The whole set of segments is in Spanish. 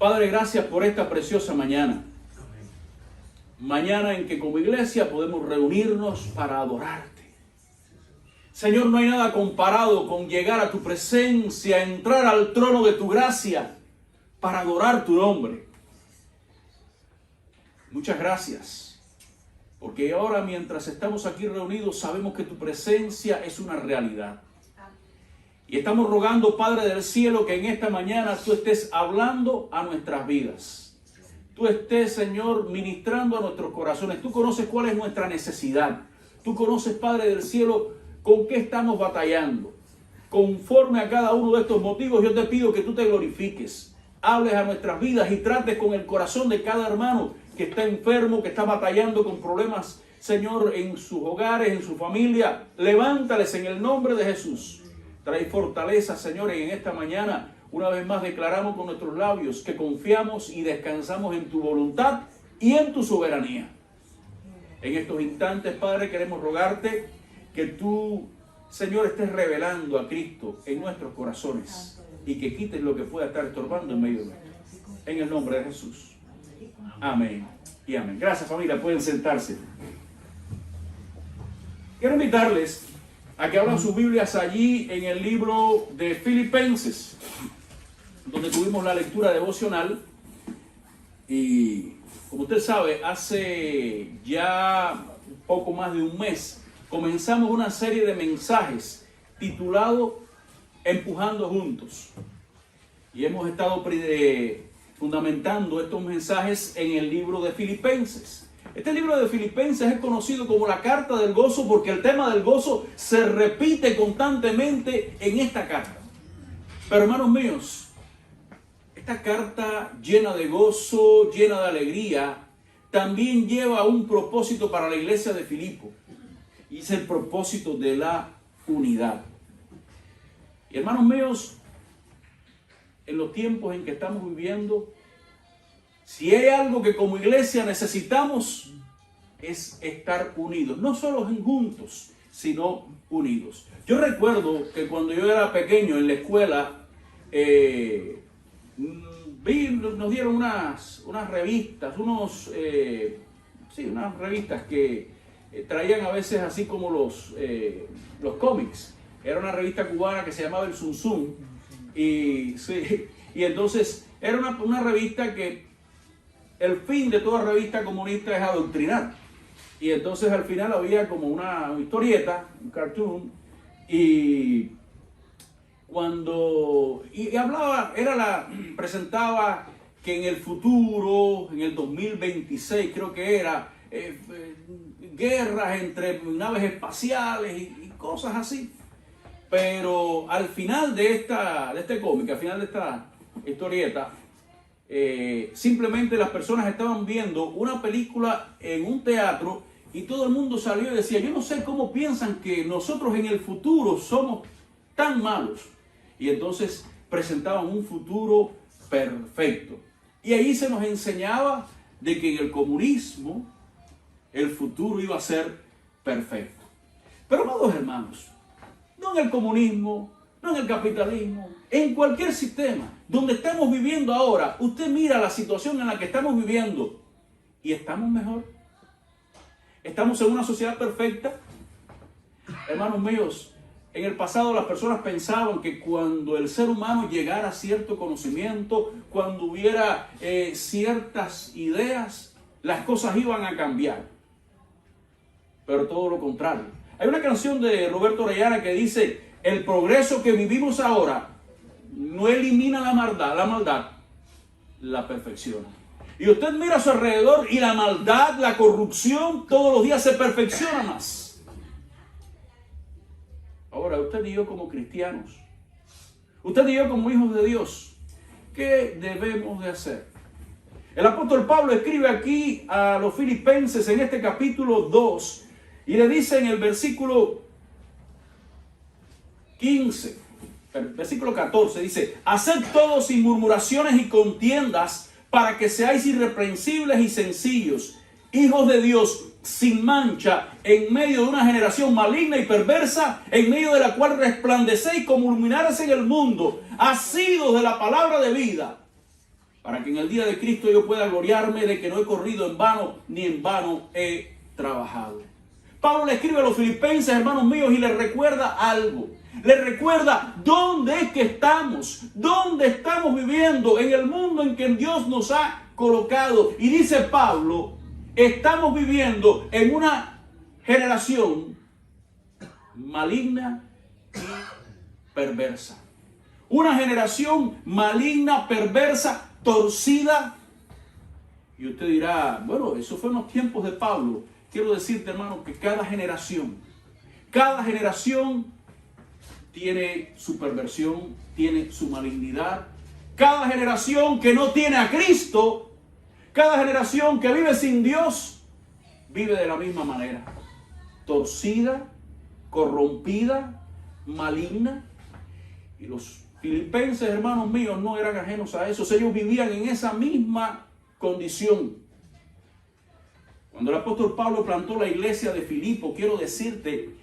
Padre, gracias por esta preciosa mañana. Mañana en que como iglesia podemos reunirnos para adorarte. Señor, no hay nada comparado con llegar a tu presencia, entrar al trono de tu gracia para adorar tu nombre. Muchas gracias, porque ahora mientras estamos aquí reunidos sabemos que tu presencia es una realidad. Y estamos rogando, Padre del cielo, que en esta mañana tú estés hablando a nuestras vidas. Tú estés, Señor, ministrando a nuestros corazones. Tú conoces cuál es nuestra necesidad. Tú conoces, Padre del cielo, con qué estamos batallando. Conforme a cada uno de estos motivos, yo te pido que tú te glorifiques. Hables a nuestras vidas y trates con el corazón de cada hermano que está enfermo, que está batallando con problemas, Señor, en sus hogares, en su familia. Levántales en el nombre de Jesús. Trae fortaleza, Señor, y en esta mañana una vez más declaramos con nuestros labios que confiamos y descansamos en tu voluntad y en tu soberanía. En estos instantes, Padre, queremos rogarte que tú, Señor, estés revelando a Cristo en nuestros corazones y que quites lo que pueda estar estorbando en medio de nosotros. En el nombre de Jesús. Amén y amén. Gracias, familia. Pueden sentarse. Quiero invitarles a que abran sus Biblias allí en el libro de Filipenses, donde tuvimos la lectura devocional. Y como usted sabe, hace ya un poco más de un mes comenzamos una serie de mensajes titulado Empujando Juntos. Y hemos estado fundamentando estos mensajes en el libro de Filipenses. Este libro de Filipenses es conocido como la carta del gozo porque el tema del gozo se repite constantemente en esta carta. Pero hermanos míos, esta carta llena de gozo, llena de alegría, también lleva un propósito para la iglesia de Filipo. Y es el propósito de la unidad. Y hermanos míos, en los tiempos en que estamos viviendo, si hay algo que como iglesia necesitamos, es estar unidos. No solo juntos, sino unidos. Yo recuerdo que cuando yo era pequeño en la escuela, nos dieron unas revistas, unas revistas que traían a veces así como los cómics. Era una revista cubana que se llamaba El Zum Zum. Y entonces era una revista que el fin de toda revista comunista es adoctrinar. Y entonces al final había como una historieta, un cartoon, y presentaba que en el futuro, en el 2026 creo que era, guerras entre naves espaciales y cosas así. Pero al final de este cómic, al final de esta historieta, simplemente las personas estaban viendo una película en un teatro y todo el mundo salió y decía, yo no sé cómo piensan que nosotros en el futuro somos tan malos. Y entonces presentaban un futuro perfecto. Y ahí se nos enseñaba de que en el comunismo el futuro iba a ser perfecto. Pero amados hermanos, no en el comunismo, no en el capitalismo, en cualquier sistema donde estamos viviendo ahora, usted mira la situación en la que estamos viviendo y estamos mejor. Estamos en una sociedad perfecta. Hermanos míos, en el pasado las personas pensaban que cuando el ser humano llegara a cierto conocimiento, cuando hubiera ciertas ideas, las cosas iban a cambiar. Pero todo lo contrario. Hay una canción de Roberto Orellana que dice, el progreso que vivimos ahora no elimina la maldad, la perfecciona. Y usted mira a su alrededor y la maldad, la corrupción, todos los días se perfecciona más. Ahora, usted y yo como cristianos, usted y yo como hijos de Dios, ¿qué debemos de hacer? El apóstol Pablo escribe aquí a los filipenses en este capítulo 2 y le dice en el versículo 14, dice, haced todo sin murmuraciones y contiendas para que seáis irreprensibles y sencillos, hijos de Dios sin mancha, en medio de una generación maligna y perversa, en medio de la cual resplandecéis como luminares en el mundo, asidos de la palabra de vida, para que en el día de Cristo yo pueda gloriarme de que no he corrido en vano, ni en vano he trabajado. Pablo le escribe a los filipenses, hermanos míos, y les recuerda algo. Les recuerda dónde es que estamos, dónde estamos viviendo en el mundo en que Dios nos ha colocado. Y dice Pablo, estamos viviendo en una generación maligna y perversa. Una generación maligna, perversa, torcida. Y usted dirá, bueno, eso fue en los tiempos de Pablo. Quiero decirte, hermano, que cada generación tiene su perversión, tiene su malignidad. Cada generación que no tiene a Cristo, cada generación que vive sin Dios, vive de la misma manera. Torcida, corrompida, maligna. Y los filipenses, hermanos míos, no eran ajenos a eso. Ellos vivían en esa misma condición. Cuando el apóstol Pablo plantó la iglesia de Filipo, quiero decirte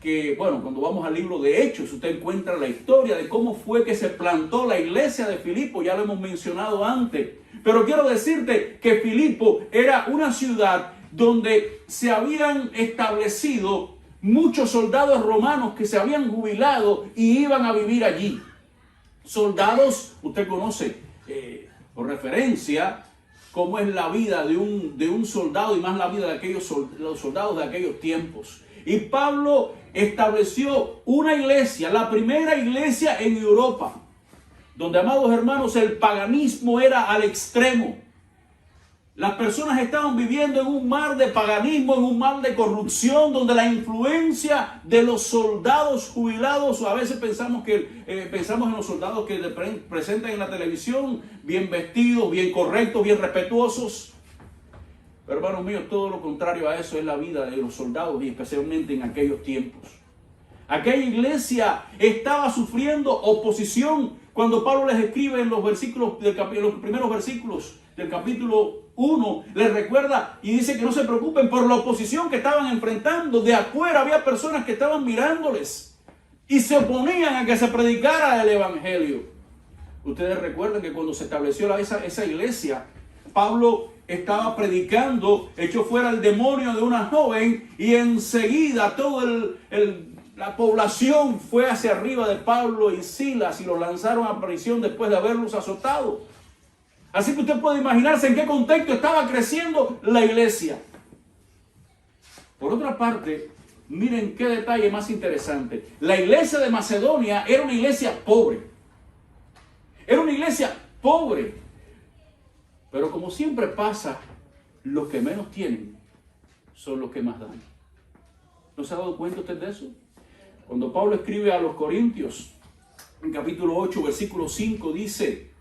que, bueno, cuando vamos al libro de Hechos, usted encuentra la historia de cómo fue que se plantó la iglesia de Filipo. Ya lo hemos mencionado antes. Pero quiero decirte que Filipo era una ciudad donde se habían establecido muchos soldados romanos que se habían jubilado y iban a vivir allí. Soldados, usted conoce por referencia cómo es la vida de un soldado y más la vida de los soldados de aquellos tiempos. Y Pablo estableció una iglesia, la primera iglesia en Europa, donde, amados hermanos, el paganismo era al extremo. Las personas estaban viviendo en un mar de paganismo, en un mar de corrupción, donde la influencia de los soldados jubilados, a veces pensamos en los soldados que presentan en la televisión, bien vestidos, bien correctos, bien respetuosos. Pero, hermanos míos, todo lo contrario a eso es la vida de los soldados, y especialmente en aquellos tiempos. Aquella iglesia estaba sufriendo oposición. Cuando Pablo les escribe en los primeros versículos del capítulo 1, les recuerda y dice que no se preocupen por la oposición que estaban enfrentando. De afuera había personas que estaban mirándoles y se oponían a que se predicara el evangelio. Ustedes recuerdan que cuando se estableció esa iglesia, Pablo estaba predicando, echó fuera el demonio de una joven, y enseguida toda la población fue hacia arriba de Pablo y Silas y los lanzaron a prisión después de haberlos azotado. Así que usted puede imaginarse en qué contexto estaba creciendo la iglesia. Por otra parte, miren qué detalle más interesante. La iglesia de Macedonia era una iglesia pobre. Era una iglesia pobre. Pero como siempre pasa, los que menos tienen son los que más dan. ¿No se ha dado cuenta usted de eso? Cuando Pablo escribe a los Corintios, en capítulo 8, versículo 5, dice: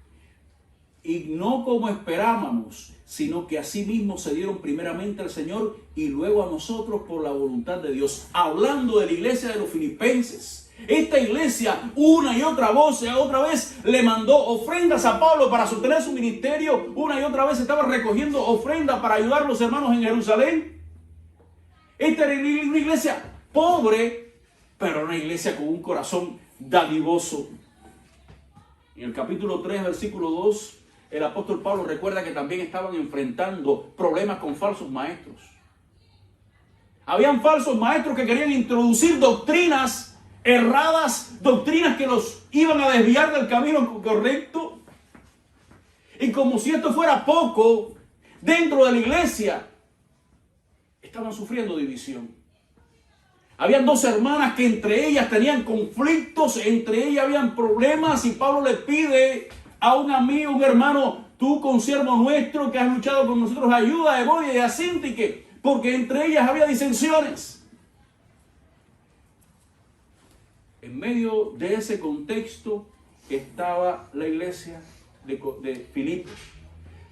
y no como esperábamos, sino que asimismo se dieron primeramente al Señor y luego a nosotros por la voluntad de Dios. Hablando de la iglesia de los filipenses. Esta iglesia una y otra vez le mandó ofrendas a Pablo para sostener su ministerio. Una y otra vez estaba recogiendo ofrendas para ayudar a los hermanos en Jerusalén. Esta era una iglesia pobre, pero una iglesia con un corazón dadivoso. En el capítulo 3, versículo 2, el apóstol Pablo recuerda que también estaban enfrentando problemas con falsos maestros. Habían falsos maestros que querían introducir doctrinas erradas, doctrinas que los iban a desviar del camino correcto. Y como si esto fuera poco, dentro de la iglesia estaban sufriendo división. Habían dos hermanas que entre ellas tenían conflictos, entre ellas habían problemas, y Pablo le pide a un amigo, un hermano: tú, consiervo nuestro que has luchado con nosotros, ayuda a Evodia y a Síntique, porque entre ellas había disensiones. En medio de ese contexto estaba la iglesia de Filipo.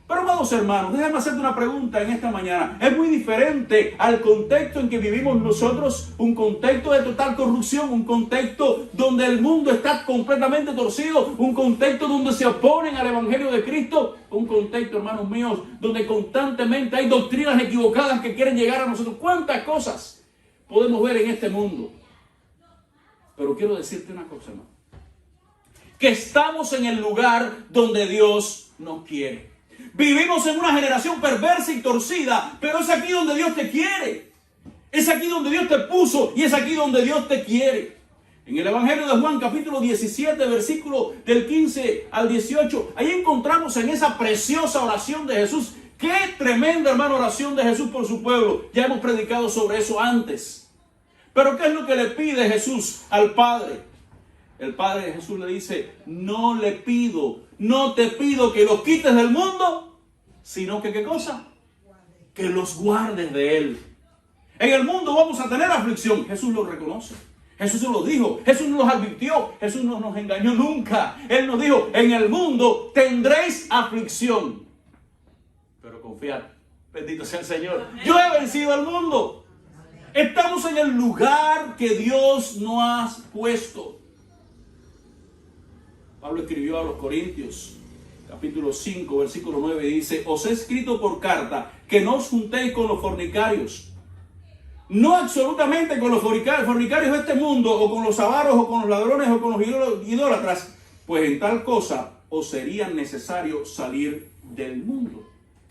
Pero, amados hermanos, déjame hacerte una pregunta en esta mañana. Es muy diferente al contexto en que vivimos nosotros, un contexto de total corrupción, un contexto donde el mundo está completamente torcido, un contexto donde se oponen al evangelio de Cristo, un contexto, hermanos míos, donde constantemente hay doctrinas equivocadas que quieren llegar a nosotros. ¿Cuántas cosas podemos ver en este mundo? Pero quiero decirte una cosa, hermano, que estamos en el lugar donde Dios nos quiere. Vivimos en una generación perversa y torcida, pero es aquí donde Dios te quiere. Es aquí donde Dios te puso y es aquí donde Dios te quiere. En el Evangelio de Juan, capítulo 17, versículo del 15 al 18, ahí encontramos en esa preciosa oración de Jesús. Qué tremenda, hermano, oración de Jesús por su pueblo. Ya hemos predicado sobre eso antes. Pero ¿qué es lo que le pide Jesús al Padre? El Padre de Jesús le dice, no te pido que los quites del mundo, sino que ¿qué cosa? Que los guardes de él. En el mundo vamos a tener aflicción. Jesús lo reconoce. Jesús se lo dijo. Jesús nos advirtió. Jesús no nos engañó nunca. Él nos dijo, en el mundo tendréis aflicción. Pero confiad. Bendito sea el Señor. Yo he vencido al mundo. Estamos en el lugar que Dios nos ha puesto. Pablo escribió a los Corintios, capítulo 5, versículo 9, dice, os he escrito por carta que no os juntéis con los fornicarios. No absolutamente con los fornicarios de este mundo, o con los avaros, o con los ladrones, o con los idólatras, pues en tal cosa os sería necesario salir del mundo.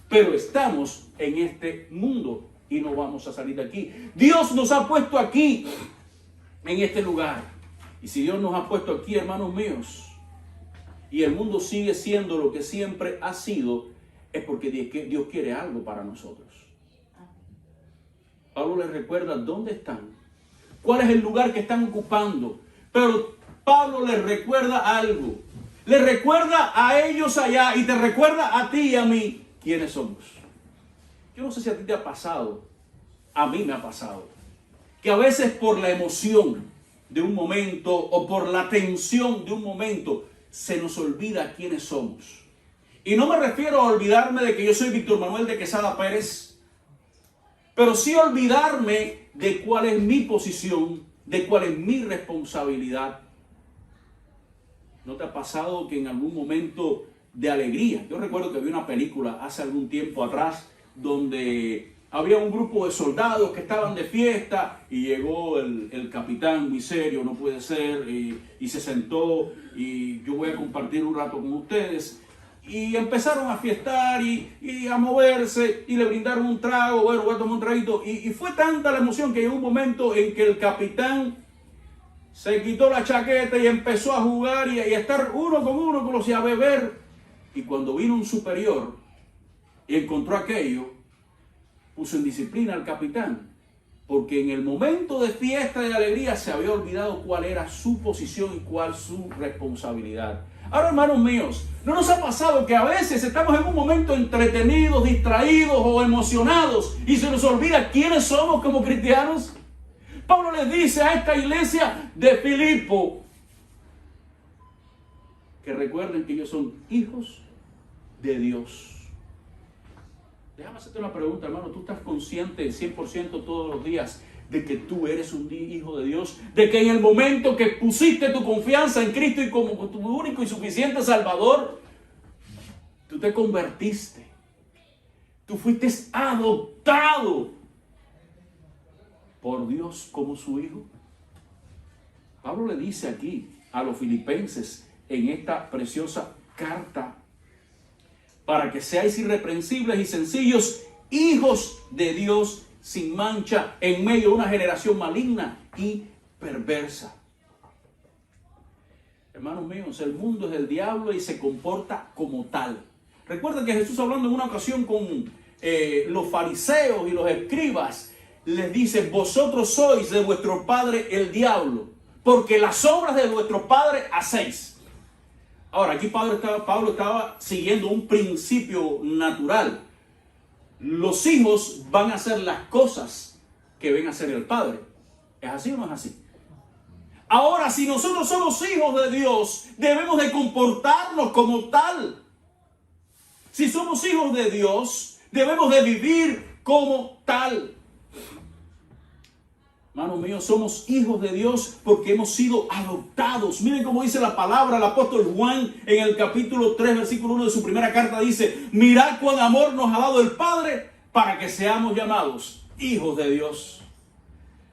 Pero estamos en este mundo y no vamos a salir de aquí. Dios nos ha puesto aquí, en este lugar. Y si Dios nos ha puesto aquí, hermanos míos, y el mundo sigue siendo lo que siempre ha sido, es porque Dios quiere algo para nosotros. Pablo les recuerda dónde están, cuál es el lugar que están ocupando. Pero Pablo les recuerda algo. Les recuerda a ellos allá y te recuerda a ti y a mí quiénes somos. Yo no sé si a ti te ha pasado, a mí me ha pasado, que a veces por la emoción de un momento o por la tensión de un momento se nos olvida quiénes somos. Y no me refiero a olvidarme de que yo soy Víctor Manuel de Quesada Pérez, pero sí olvidarme de cuál es mi posición, de cuál es mi responsabilidad. ¿No te ha pasado que en algún momento de alegría? Yo recuerdo que vi una película hace algún tiempo atrás donde había un grupo de soldados que estaban de fiesta y llegó el capitán muy serio, no puede ser, y se sentó y yo voy a compartir un rato con ustedes. Y empezaron a fiestar y a moverse y le brindaron un trago, bueno, voy a tomar un traguito. Y fue tanta la emoción que llegó un momento en que el capitán se quitó la chaqueta y empezó a jugar y a estar uno con los y a beber. Y cuando vino un superior y encontró aquello, puso en disciplina al capitán, porque en el momento de fiesta y de alegría se había olvidado cuál era su posición y cuál su responsabilidad. Ahora, hermanos míos, ¿no nos ha pasado que a veces estamos en un momento entretenidos, distraídos o emocionados y se nos olvida quiénes somos como cristianos? Pablo les dice a esta iglesia de Filipo que recuerden que ellos son hijos de Dios. Déjame hacerte una pregunta, hermano. ¿Tú estás consciente 100% todos los días de que tú eres un hijo de Dios? De que en el momento que pusiste tu confianza en Cristo y como tu único y suficiente Salvador, tú te convertiste. Tú fuiste adoptado por Dios como su hijo. Pablo le dice aquí a los filipenses en esta preciosa carta, para que seáis irreprensibles y sencillos, hijos de Dios sin mancha, en medio de una generación maligna y perversa. Hermanos míos, el mundo es del diablo y se comporta como tal. Recuerden que Jesús, hablando en una ocasión con los fariseos y los escribas, les dice, vosotros sois de vuestro padre el diablo, porque las obras de vuestro padre hacéis. Ahora, aquí Pablo estaba siguiendo un principio natural. Los hijos van a hacer las cosas que ven a hacer el padre. ¿Es así o no es así? Ahora, si nosotros somos hijos de Dios, debemos de comportarnos como tal. Si somos hijos de Dios, debemos de vivir como tal. Hermanos míos, somos hijos de Dios porque hemos sido adoptados. Miren cómo dice la palabra, el apóstol Juan en el capítulo 3, versículo 1 de su primera carta dice, mirad cuán amor nos ha dado el Padre para que seamos llamados hijos de Dios.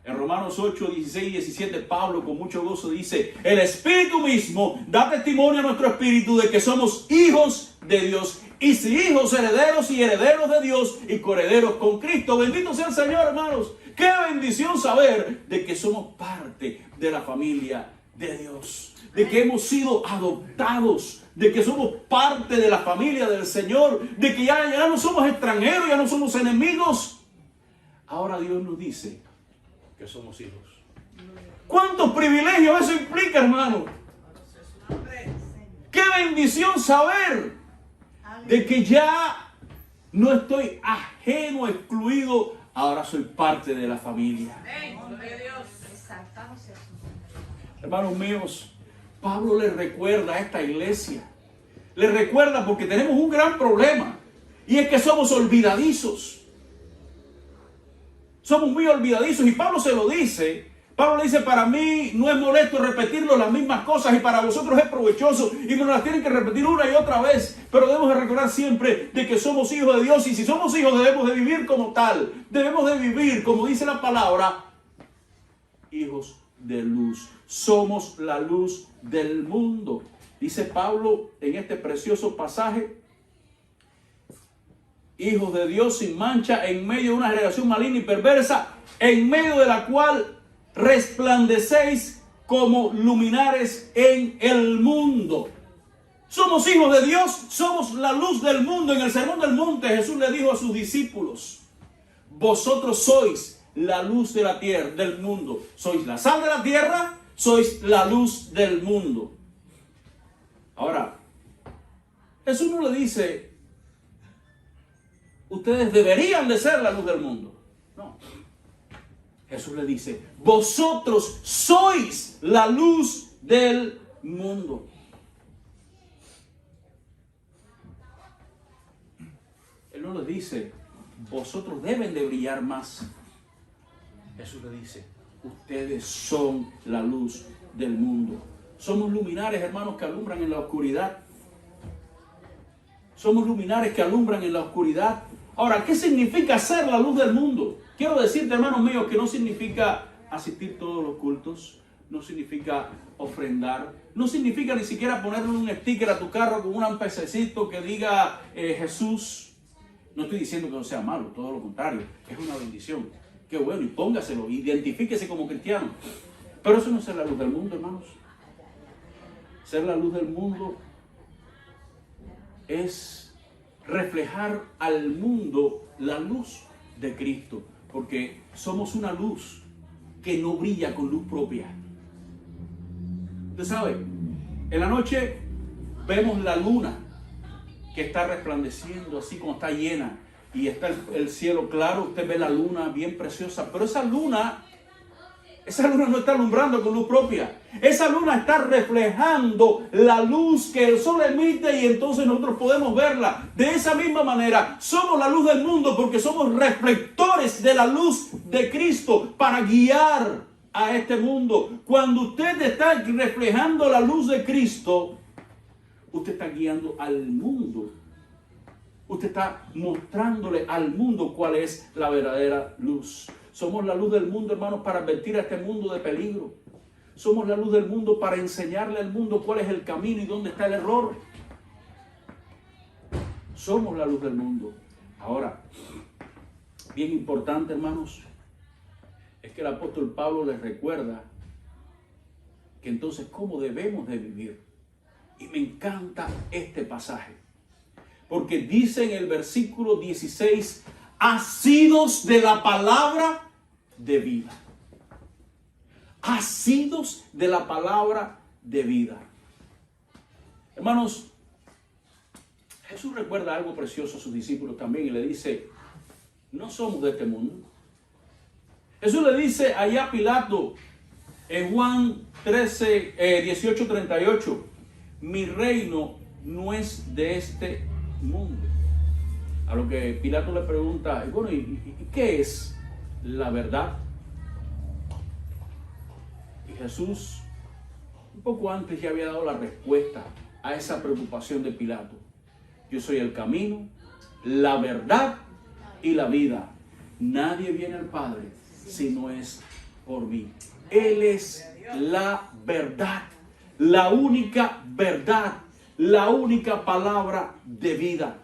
En Romanos 8, 16 y 17, Pablo con mucho gozo dice, el Espíritu mismo da testimonio a nuestro espíritu de que somos hijos de Dios. Y si hijos, herederos y herederos de Dios y coherederos con Cristo. Bendito sea el Señor, hermanos. Qué bendición saber de que somos parte de la familia de Dios. De que hemos sido adoptados. De que somos parte de la familia del Señor. De que ya no somos extranjeros, ya no somos enemigos. Ahora Dios nos dice que somos hijos. ¿Cuántos privilegios eso implica, hermano? Qué bendición saber de que ya no estoy ajeno, excluido, ahora soy parte de la familia. Hermanos míos, Pablo les recuerda a esta iglesia, les recuerda porque tenemos un gran problema, y es que somos olvidadizos. Somos muy olvidadizos, y Pablo se lo dice. Pablo le dice, para mí no es molesto repetirlo las mismas cosas y para vosotros es provechoso y nos las tienen que repetir una y otra vez. Pero debemos de recordar siempre de que somos hijos de Dios y si somos hijos debemos de vivir como tal. Debemos de vivir, como dice la palabra, hijos de luz. Somos la luz del mundo. Dice Pablo en este precioso pasaje, hijos de Dios sin mancha en medio de una generación maligna y perversa, en medio de la cual resplandecéis como luminares en el mundo. Somos hijos de Dios, somos la luz del mundo. En el Sermón del Monte Jesús le dijo a sus discípulos, vosotros sois la luz de la tierra, del mundo. Sois la sal de la tierra, sois la luz del mundo. Ahora, Jesús no le dice, ustedes deberían de ser la luz del mundo. No. Jesús le dice, vosotros sois la luz del mundo. Él no le dice, vosotros deben de brillar más. Jesús le dice, ustedes son la luz del mundo. Somos luminares, hermanos, que alumbran en la oscuridad. Somos luminares que alumbran en la oscuridad. Ahora, ¿qué significa ser la luz del mundo? Quiero decirte, hermanos míos, que no significa asistir todos los cultos, no significa ofrendar, no significa ni siquiera ponerle un sticker a tu carro con un pececito que diga Jesús. No estoy diciendo que no sea malo, todo lo contrario, es una bendición. Qué bueno, y póngaselo, identifíquese como cristiano. Pero eso no es ser la luz del mundo, hermanos. Ser la luz del mundo es reflejar al mundo la luz de Cristo. Porque somos una luz que no brilla con luz propia. Usted sabe, en la noche vemos la luna que está resplandeciendo así como está llena y está el cielo claro. Usted ve la luna bien preciosa, pero esa luna no está alumbrando con luz propia. Esa luna está reflejando la luz que el sol emite y entonces nosotros podemos verla. De esa misma manera, somos la luz del mundo porque somos reflectores de la luz de Cristo para guiar a este mundo. Cuando usted está reflejando la luz de Cristo, usted está guiando al mundo. Usted está mostrándole al mundo cuál es la verdadera luz. Somos la luz del mundo, hermanos, para advertir a este mundo de peligro. Somos la luz del mundo para enseñarle al mundo cuál es el camino y dónde está el error. Somos la luz del mundo. Ahora, bien importante, hermanos, es que el apóstol Pablo les recuerda que entonces cómo debemos de vivir. Y me encanta este pasaje. Porque dice en el versículo 16, asidos de la palabra de vida. Asidos de la palabra de vida. Hermanos, Jesús recuerda algo precioso a sus discípulos también y le dice, no somos de este mundo. Jesús le dice allá a Pilato en Juan 18:38, mi reino no es de este mundo. A lo que Pilato le pregunta, bueno, ¿y qué es la verdad? Y Jesús, un poco antes ya había dado la respuesta a esa preocupación de Pilato. Yo soy el camino, la verdad y la vida. Nadie viene al Padre si no es por mí. Él es la verdad, la única verdad. la única palabra de vida.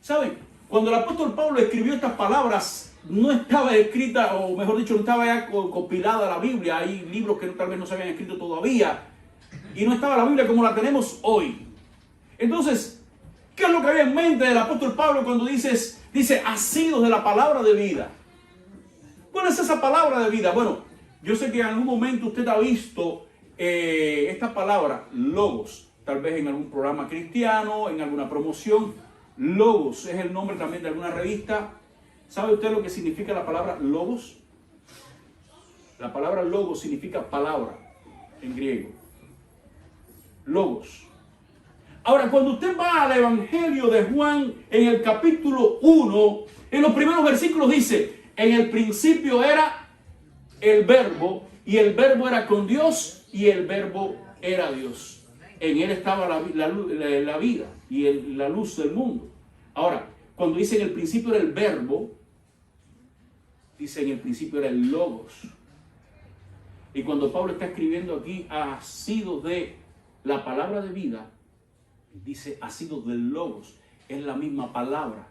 ¿Saben? Cuando el apóstol Pablo escribió estas palabras, no estaba escrita, o mejor dicho, no estaba ya compilada la Biblia. Hay libros que tal vez no se habían escrito todavía. Y no estaba la Biblia como la tenemos hoy. Entonces, ¿qué es lo que había en mente del apóstol Pablo cuando dice asidos de la palabra de vida? ¿Cuál es esa palabra de vida? Bueno, yo sé que en algún momento usted ha visto esta palabra, logos, tal vez en algún programa cristiano, en alguna promoción. Logos es el nombre también de alguna revista. ¿Sabe usted lo que significa la palabra logos? La palabra logos significa palabra en griego. Logos. Ahora, cuando usted va al Evangelio de Juan, en el capítulo 1, en los primeros versículos dice: en el principio era el verbo, y el verbo era con Dios, y el verbo era Dios. En él estaba la vida y la luz del mundo. Ahora, cuando dice en el principio era el verbo, dice en el principio era el logos. Y cuando Pablo está escribiendo aquí, asidos de la palabra de vida, dice asidos del logos, es la misma palabra.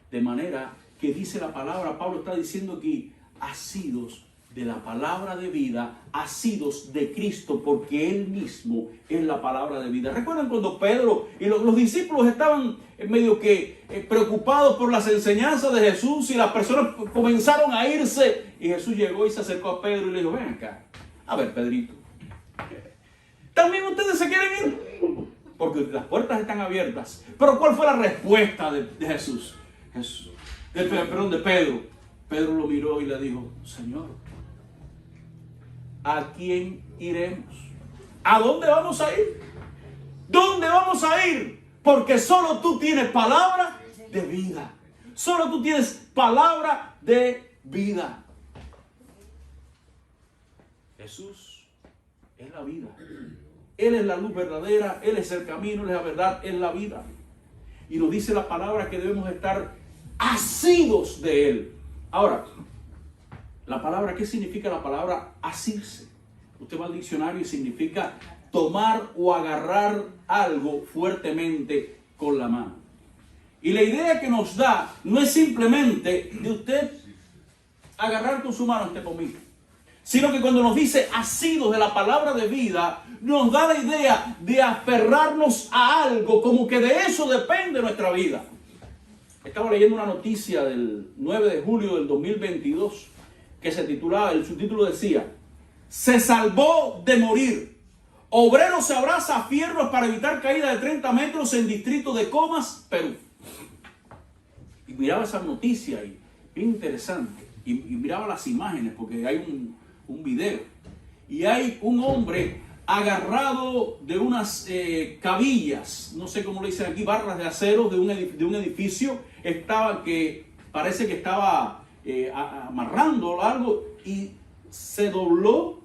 De manera que dice la palabra, Pablo está diciendo aquí, asidos de la palabra de vida, asidos de Cristo, porque Él mismo es la palabra de vida. ¿Recuerdan cuando Pedro y los discípulos estaban medio que preocupados por las enseñanzas de Jesús y las personas comenzaron a irse? Y Jesús llegó y se acercó a Pedro y le dijo: ven acá, a ver, Pedrito, ¿también ustedes se quieren ir? Porque las puertas están abiertas. Pero ¿cuál fue la respuesta de Jesús? De Pedro. Pedro lo miró y le dijo: Señor, ¿a quién iremos? ¿A dónde vamos a ir? ¿Dónde vamos a ir? Porque solo tú tienes palabra de vida. Solo tú tienes palabra de vida. Jesús es la vida. Él es la luz verdadera, Él es el camino, Él es la verdad, Él es la vida. Y nos dice la palabra que debemos estar asidos de Él. Ahora, la palabra, ¿qué significa la palabra asirse? Usted va al diccionario y significa tomar o agarrar algo fuertemente con la mano. Y la idea que nos da no es simplemente de usted agarrar con su mano este pomito, sino que cuando nos dice asidos de la palabra de vida, nos da la idea de aferrarnos a algo, como que de eso depende nuestra vida. Estaba leyendo una noticia del 9 de julio del 2022 que se titulaba, el subtítulo decía: se salvó de morir. Obrero se abraza a fierros para evitar caída de 30 metros en distrito de Comas, Perú. Y miraba esa noticia y bien interesante. Y miraba las imágenes porque hay un video. Y hay un hombre agarrado de unas cabillas, no sé cómo le dicen aquí, barras de acero de un edificio. Parece que estaba amarrando algo y se dobló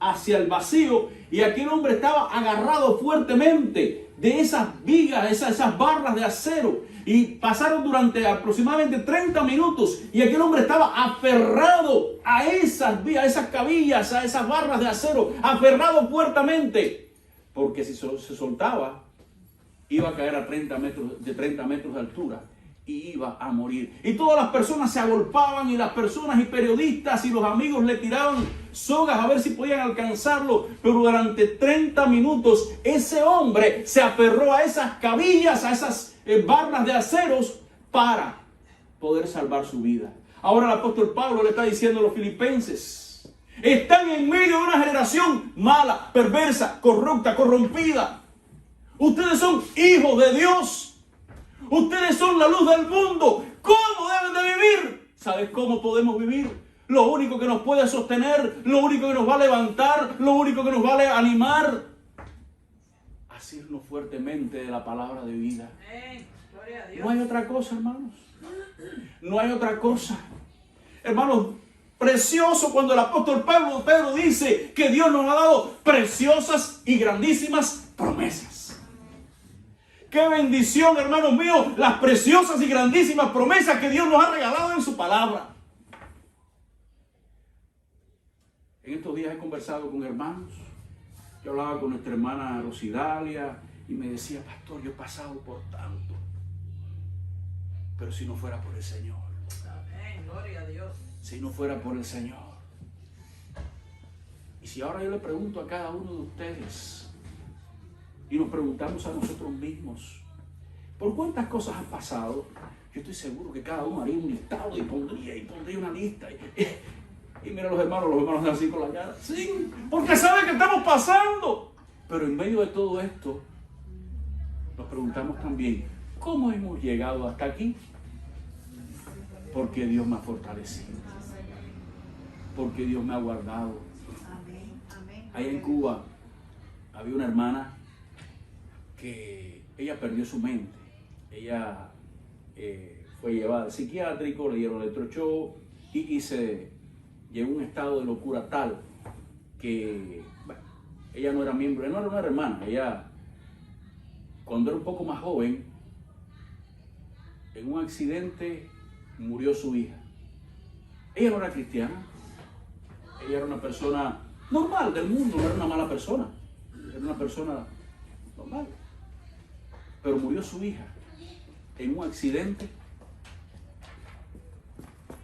hacia el vacío, y aquel hombre estaba agarrado fuertemente de esas vigas, esas barras de acero, y pasaron durante aproximadamente 30 minutos y aquel hombre estaba aferrado a esas vigas, a esas cabillas, a esas barras de acero, aferrado fuertemente, porque si se soltaba iba a caer a 30 metros de altura y iba a morir. Y todas las personas se agolpaban, y las personas y periodistas y los amigos le tiraban sogas a ver si podían alcanzarlo, pero durante 30 minutos ese hombre se aferró a esas cabillas, a esas barras de aceros para poder salvar su vida. Ahora el apóstol Pablo le está diciendo a los filipenses: están en medio de una generación mala, perversa, corrupta, corrompida. Ustedes son hijos de Dios. Ustedes son la luz del mundo. ¿Cómo deben de vivir? ¿Sabes cómo podemos vivir? Lo único que nos puede sostener, lo único que nos va a levantar, lo único que nos va a animar, asirnos fuertemente de la palabra de vida. Gloria a Dios. No hay otra cosa, hermanos. No hay otra cosa. Hermanos, precioso cuando el apóstol Pedro dice que Dios nos ha dado preciosas y grandísimas promesas. ¡Qué bendición, hermanos míos! Las preciosas y grandísimas promesas que Dios nos ha regalado en su palabra. En estos días he conversado con hermanos. Yo hablaba con nuestra hermana Rosidalia y me decía, pastor, yo he pasado por tanto, pero si no fuera por el Señor. Amén, gloria a Dios. Si no fuera por el Señor. Y si ahora yo le pregunto a cada uno de ustedes, y nos preguntamos a nosotros mismos, ¿por cuántas cosas han pasado? Yo estoy seguro que cada uno haría un listado y pondría una lista. Y mira los hermanos así con la cara. Sí, porque saben que estamos pasando. Pero en medio de todo esto, nos preguntamos también, ¿cómo hemos llegado hasta aquí? Porque Dios me ha fortalecido. Porque Dios me ha guardado. Allá en Cuba había una hermana que ella perdió su mente. Ella fue llevada al psiquiátrico, le dieron electroshock y se llegó a un estado de locura tal que bueno, ella no era miembro, no era una hermana. Ella, cuando era un poco más joven, en un accidente murió su hija. Ella no era cristiana, ella era una persona normal del mundo, no era una mala persona, era una persona normal. Pero murió su hija en un accidente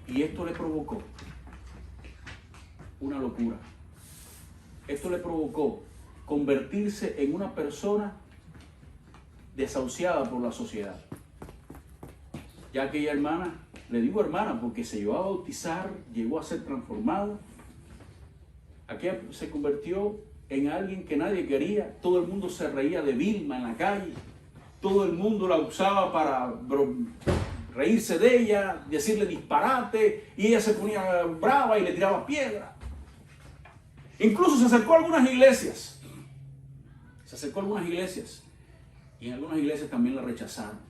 y esto le provocó una locura. Esto le provocó convertirse en una persona desahuciada por la sociedad. Ya aquella hermana, le digo hermana porque se llevó a bautizar, llegó a ser transformada. Aquella se convirtió en alguien que nadie quería. Todo el mundo se reía de Vilma en la calle. Todo el mundo la usaba para reírse de ella, decirle disparate, y ella se ponía brava y le tiraba piedra. Incluso se acercó a algunas iglesias. Y en algunas iglesias también la rechazaron.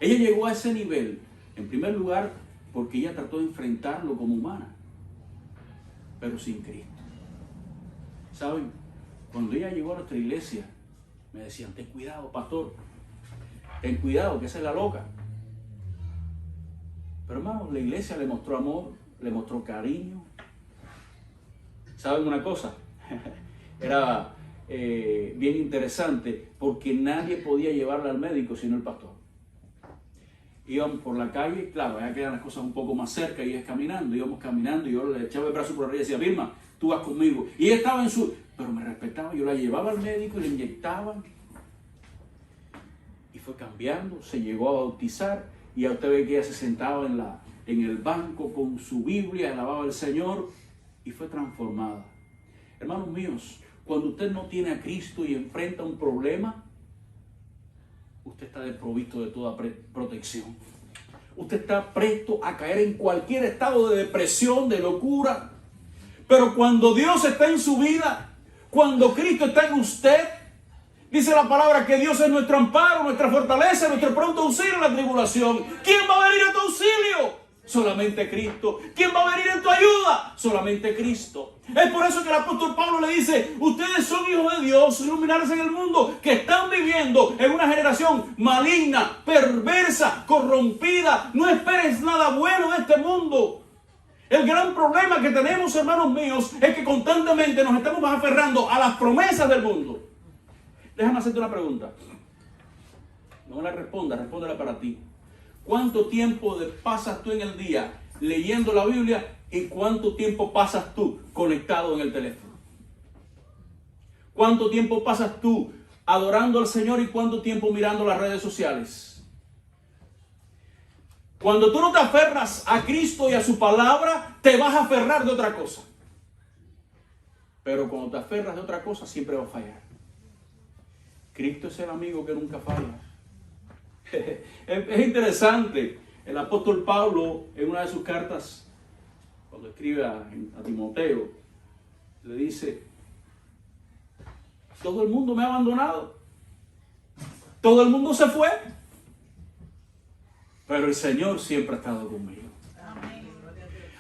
Ella llegó a ese nivel, en primer lugar, porque ella trató de enfrentarlo como humana, pero sin Cristo. ¿Saben? Cuando ella llegó a nuestra iglesia, me decían, ten cuidado, pastor, ten cuidado, que esa es la loca. Pero hermanos, la iglesia le mostró amor, le mostró cariño. ¿Saben una cosa? Era bien interesante, porque nadie podía llevarla al médico sino el pastor. Iban por la calle, claro, allá quedan las cosas un poco más cerca, y es caminando, íbamos caminando, y yo le echaba el brazo por arriba y decía, Vilma, tú vas conmigo. Y ella estaba en su... Pero me respetaba, yo la llevaba al médico y le inyectaban. Y fue cambiando, se llegó a bautizar, y ya usted ve que ella se sentaba en el banco con su Biblia, alababa al Señor, y fue transformada. Hermanos míos, cuando usted no tiene a Cristo y enfrenta un problema, usted está desprovisto de toda protección. Usted está presto a caer en cualquier estado de depresión, de locura. Pero cuando Dios está en su vida, cuando Cristo está en usted, dice la palabra que Dios es nuestro amparo, nuestra fortaleza, nuestro pronto auxilio en la tribulación. ¿Quién va a venir a tu auxilio? Solamente Cristo. ¿Quién va a venir en tu ayuda? Solamente Cristo. Es por eso que el apóstol Pablo le dice, ustedes son hijos de Dios, luminares en el mundo, que están viviendo en una generación maligna, perversa, corrompida. No esperes nada bueno de este mundo. El gran problema que tenemos, hermanos míos, es que constantemente nos estamos aferrando a las promesas del mundo. Déjame hacerte una pregunta. No me la respondas, respóndela para ti. ¿Cuánto tiempo pasas tú en el día leyendo la Biblia y cuánto tiempo pasas tú conectado en el teléfono? ¿Cuánto tiempo pasas tú adorando al Señor y cuánto tiempo mirando las redes sociales? Cuando tú no te aferras a Cristo y a su palabra, te vas a aferrar de otra cosa. Pero cuando te aferras de otra cosa, siempre va a fallar. Cristo es el amigo que nunca falla. Es interesante, el apóstol Pablo en una de sus cartas, cuando escribe a Timoteo, le dice, todo el mundo me ha abandonado, todo el mundo se fue, pero el Señor siempre ha estado conmigo.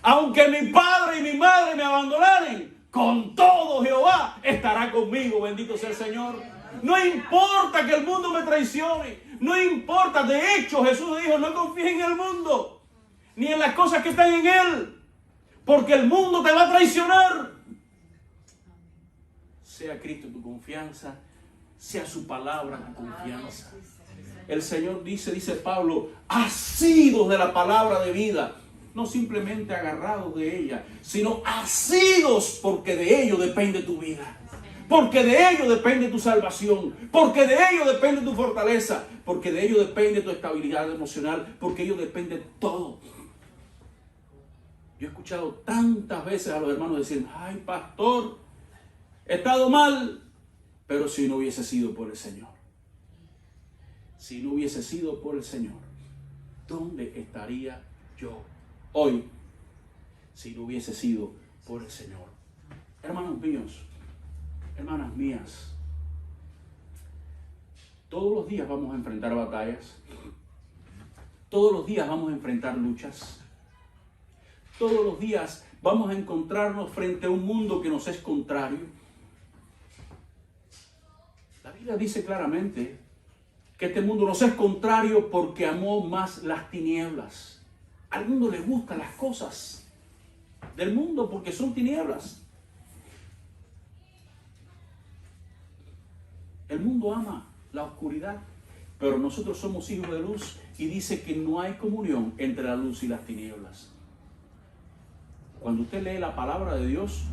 Aunque mi padre y mi madre me abandonaren, con todo Jehová estará conmigo, bendito sea el Señor. No importa que el mundo me traicione. No importa, de hecho Jesús dijo, no confíes en el mundo, ni en las cosas que están en él, porque el mundo te va a traicionar. Sea Cristo tu confianza, sea su palabra tu confianza. El Señor dice Pablo, asidos de la palabra de vida. No simplemente agarrados de ella, sino asidos, porque de ello depende tu vida. Porque de ello depende tu salvación. Porque de ello depende tu fortaleza. Porque de ello depende tu estabilidad emocional. Porque de ello depende todo. Yo he escuchado tantas veces a los hermanos decir, ay pastor, he estado mal, pero si no hubiese sido por el Señor. Si no hubiese sido por el Señor, ¿dónde estaría yo hoy? Si no hubiese sido por el Señor. Hermanos míos, hermanas mías, todos los días vamos a enfrentar batallas. Todos los días vamos a enfrentar luchas. Todos los días vamos a encontrarnos frente a un mundo que nos es contrario. La Biblia dice claramente que este mundo nos es contrario porque amó más las tinieblas. Al mundo le gustan las cosas del mundo porque son tinieblas. El mundo ama la oscuridad, pero nosotros somos hijos de luz y dice que no hay comunión entre la luz y las tinieblas. Cuando usted lee la palabra de Dios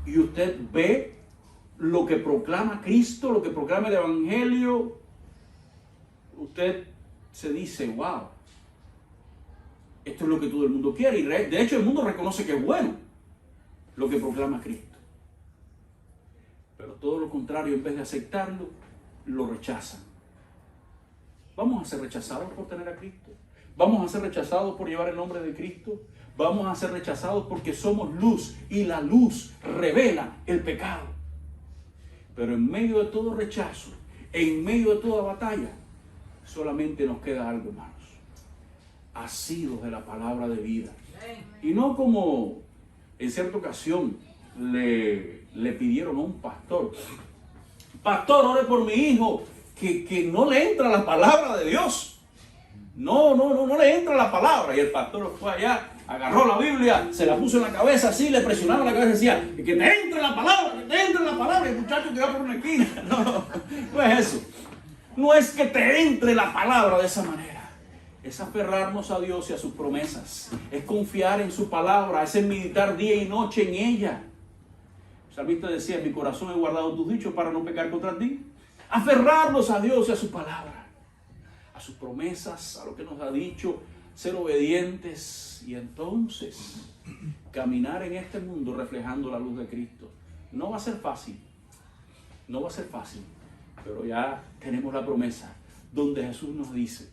y usted ve lo que proclama Cristo, lo que proclama el Evangelio, usted se dice, wow, esto es lo que todo el mundo quiere. Y de hecho el mundo reconoce que es bueno lo que proclama Cristo. Pero todo lo contrario, en vez de aceptarlo, lo rechazan. Vamos a ser rechazados por tener a Cristo. Vamos a ser rechazados por llevar el nombre de Cristo. Vamos a ser rechazados porque somos luz y la luz revela el pecado. Pero en medio de todo rechazo, en medio de toda batalla, solamente nos queda algo, hermanos. Asidos de la palabra de vida. Y no como en cierta ocasión le pidieron a un pastor, pastor, ore por mi hijo, que no le entra la palabra de Dios. No le entra la palabra. Y el pastor fue allá, agarró la Biblia, se la puso en la cabeza así, le presionaba la cabeza y decía, que te entre la palabra, que te entre la palabra. Y el muchacho quedó por una esquina. No es eso. No es que te entre la palabra de esa manera. Es aferrarnos a Dios y a sus promesas. Es confiar en su palabra, es meditar día y noche en ella. El salmista decía, en mi corazón he guardado tus dichos para no pecar contra ti. Aferrarnos a Dios y a su palabra, a sus promesas, a lo que nos ha dicho, ser obedientes y entonces caminar en este mundo reflejando la luz de Cristo. No va a ser fácil, no va a ser fácil, pero ya tenemos la promesa donde Jesús nos dice,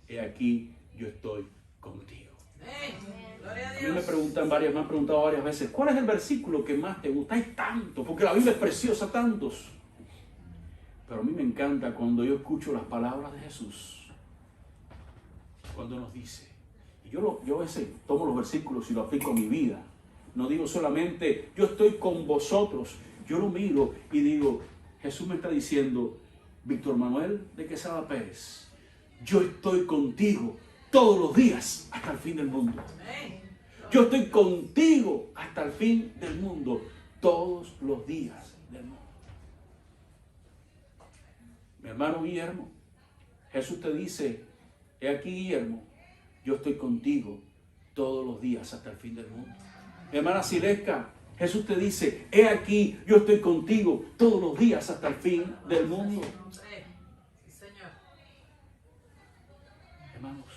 he aquí yo estoy contigo. A mí me han preguntado varias veces, ¿cuál es el versículo que más te gusta? Hay tantos, porque la Biblia es preciosa, tantos. Pero a mí me encanta cuando yo escucho las palabras de Jesús, cuando nos dice, y yo a veces tomo los versículos y los aplico a mi vida. No digo solamente, yo estoy con vosotros. Yo lo miro y digo, Jesús me está diciendo, Víctor Manuel de Quesada Pérez, yo estoy contigo todos los días hasta el fin del mundo. Yo estoy contigo hasta el fin del mundo, todos los días del mundo. Mi hermano Guillermo, Jesús te dice, he aquí Guillermo, yo estoy contigo todos los días hasta el fin del mundo. Mi hermana Silesca, Jesús te dice, he aquí, yo estoy contigo todos los días hasta el fin del mundo. Hermanos,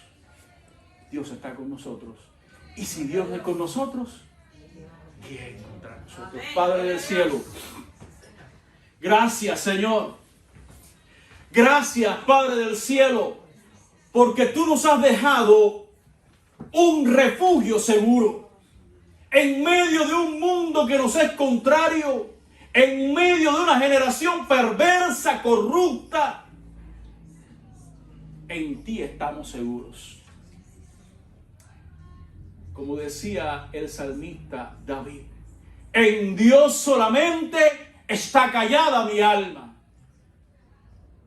Dios está con nosotros. Y si Dios es con nosotros, ¿quién contra nosotros? Padre del cielo, gracias Señor. Gracias Padre del cielo, porque tú nos has dejado un refugio seguro. En medio de un mundo que nos es contrario, en medio de una generación perversa, corrupta, en ti estamos seguros. Como decía el salmista David, en Dios solamente está callada mi alma.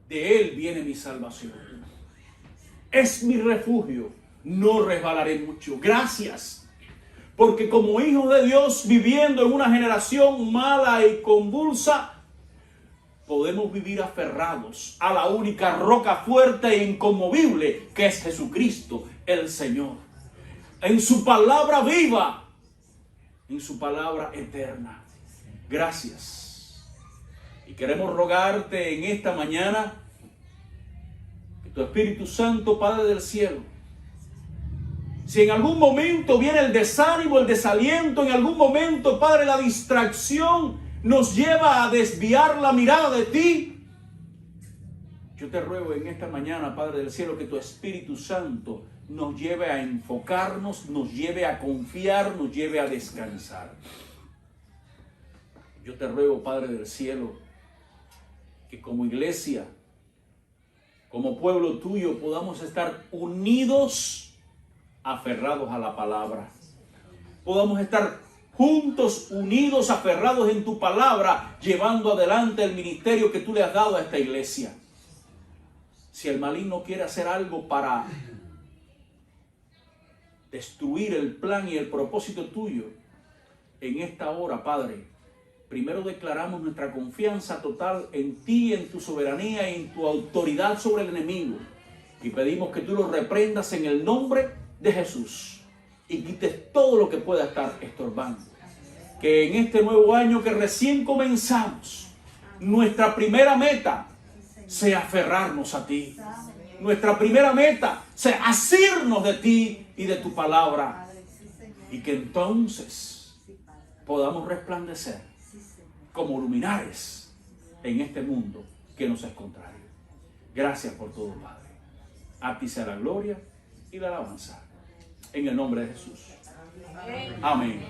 De Él viene mi salvación. Es mi refugio, no resbalaré mucho. Gracias. Porque como hijo de Dios viviendo en una generación mala y convulsa, podemos vivir aferrados a la única roca fuerte e inconmovible que es Jesucristo, el Señor. En su palabra viva, en su palabra eterna. Gracias. Y queremos rogarte en esta mañana que tu Espíritu Santo, Padre del cielo, si en algún momento viene el desánimo, el desaliento, en algún momento, Padre, la distracción nos lleva a desviar la mirada de ti, yo te ruego en esta mañana, Padre del cielo, que tu Espíritu Santo nos lleve a enfocarnos, nos lleve a confiar, nos lleve a descansar. Yo te ruego, Padre del cielo, que como iglesia, como pueblo tuyo, podamos estar unidos, aferrados a la palabra. Podamos estar juntos, unidos, aferrados en tu palabra, llevando adelante el ministerio que tú le has dado a esta iglesia. Si el maligno quiere hacer algo para destruir el plan y el propósito tuyo, en esta hora, Padre, primero declaramos nuestra confianza total en ti, en tu soberanía y en tu autoridad sobre el enemigo. Y pedimos que tú lo reprendas en el nombre de Jesús y quites todo lo que pueda estar estorbando. Que en este nuevo año que recién comenzamos, nuestra primera meta sea aferrarnos a ti. Nuestra primera meta sea asirnos de ti y de tu palabra. Y que entonces podamos resplandecer como luminares en este mundo que nos es contrario. Gracias por todo, Padre. A ti sea la gloria y la alabanza. En el nombre de Jesús. Amén.